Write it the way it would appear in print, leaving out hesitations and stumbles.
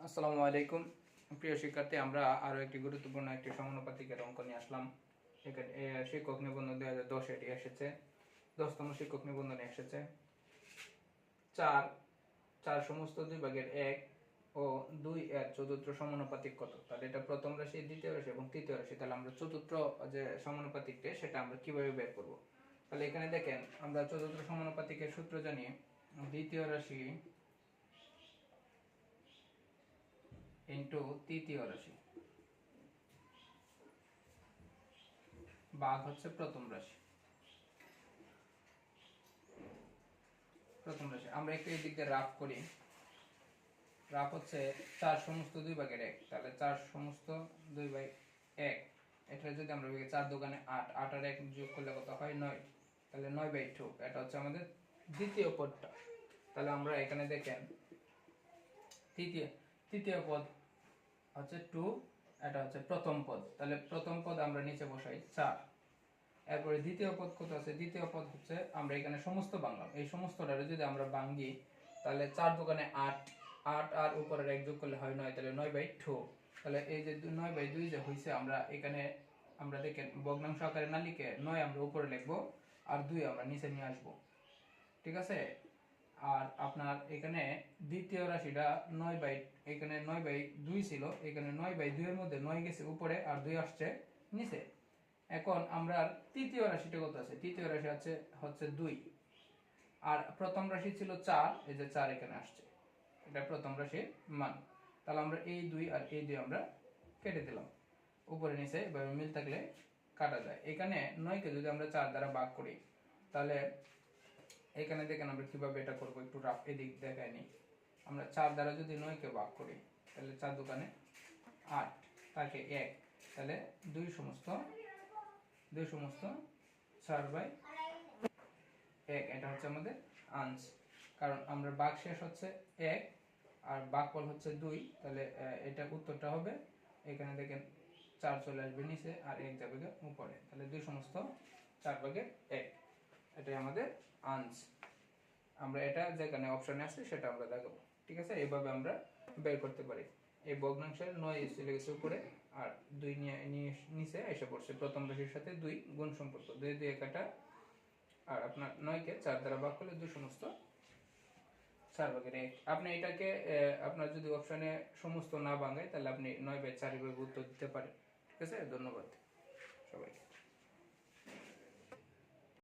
আসসালামু আলাইকুম প্রিয় শিক্ষার্থী, আমরা আরো একটি গুরুত্বপূর্ণ একটি সমানুপাতিকের অঙ্ক নিয়ে আসলাম। এখানে শিক্ষক নিবন্ধন 2010 এটি এসেছে, 10তম শিক্ষক নিবন্ধনে এসেছে। চার চার সমস্ত দুই ভাগের 1 ও 2 এর চতুর্থ সমানুপাতিক কত? তাহলে এটা প্রথম রাশি, দ্বিতীয় রাশি এবং তৃতীয় রাশি। তাহলে আমরা চতুর্থ যে সমানুপাতিকটা সেটা আমরা কিভাবে বের করব? তাহলে এখানে দেখেন, আমরা চতুর্থ সমানুপাতিকের সূত্র জানি দ্বিতীয় রাশি ইন্টু তৃতীয় রাশি ভাগ হচ্ছে প্রথম রাশি। আমরা একটু এই দিক দিয়ে রাফ করি। রাফ হচ্ছে 4 সমস্ত 2 ভাগের 1। তাহলে 4 সমস্ত 2 ভাগ 1, এটা যদি আমরা 4 দোকানে 8, 8 আর 1 যোগ করলে কত হয়? 9। তাহলে 9/2, এটা হচ্ছে আমাদের দ্বিতীয় পদটা। তাহলে আমরা এখানে দেখেন তৃতীয় পদ হচ্ছে 2, এটা হচ্ছে প্রথম পদ। তাহলে প্রথম পদ আমরা নিচে বসাই 4। এরপরে দ্বিতীয় পদ কত আছে? দ্বিতীয় পদ হচ্ছে আমরা এখানে সমস্ত বাংলাম, এই সমস্তটারে যদি আমরা ভাঙি তাহলে 4 দোকানে 8, 8 আর উপরের 1 যোগ করলে হয় 9। তাহলে 9/2। তাহলে এই যে 9/2 যে হইছে, আমরা এখানে আমরা দেখেন ভগ্নাংশ আকারে না লিখে 9 আমরা উপরে লিখবো আর 2 আমরা নিচে নিয়ে আসবো। ঠিক আছে? আর আপনার এখানে দ্বিতীয় রাশিটা 9/, এখানে 9/2 ছিল, এখানে 9/2 এর মধ্যে 9 গেছে উপরে আর 2 আসছে নিচে। এখন আমরা তৃতীয় রাশিটা কত আছে? তৃতীয় রাশি হচ্ছে 2, আর প্রথম রাশি ছিল 4, এই যে 4 এখানে আসছে, এটা প্রথম রাশির মান। তাহলে আমরা এই 2 আর এই 2 আমরা কেটে দিলাম, উপরে নিচে এভাবে মিল থাকলে কাটা যায়। এখানে 9 কে যদি আমরা 4 দ্বারা ভাগ করি তাহলে এখানে দেখেন আমরা কিভাবে এটা করব, একটু রাফ এদিক দেখাই নি। আমরা 4 দ্বারা যদি 9 কে ভাগ করি তাহলে 4 দোকানে 8, তাকে 1, তাহলে 2 সমস্ত 4/1, এটা হচ্ছে আমাদের আনস। কারণ আমরা ভাগ শেষ হচ্ছে 1 আর ভাগফল হচ্ছে 2, তাহলে এটা উত্তরটা হবে, এখানে দেখেন 4 চলে আসবে নিচে আর 1 যাবে উপরে। তাহলে 2/4/1, এটাই আমাদের আনস। আমরা এটা যেখানে অপশনে আছে সেটা আমরা দেখাবো। ঠিক আছে? এইভাবে আমরা বের করতে পারি। এই ভগ্নাংশের 9 চলে গেছে উপরে আর 2 নিচে এসে পড়ছে। প্রথম রাশির সাথে 2 গুণ সম্পর্ক, 2 2 কাটা, আর আপনার 9 কে 4 দ্বারা ভাগ করলে 2/4/1। আপনি এটাকে আপনার যদি অপশনে সমস্ত না ভাঙায় তাহলে আপনি 9/4 এর উত্তর দিতে পারেন। ঠিক আছে? ধন্যবাদ সবাইকে।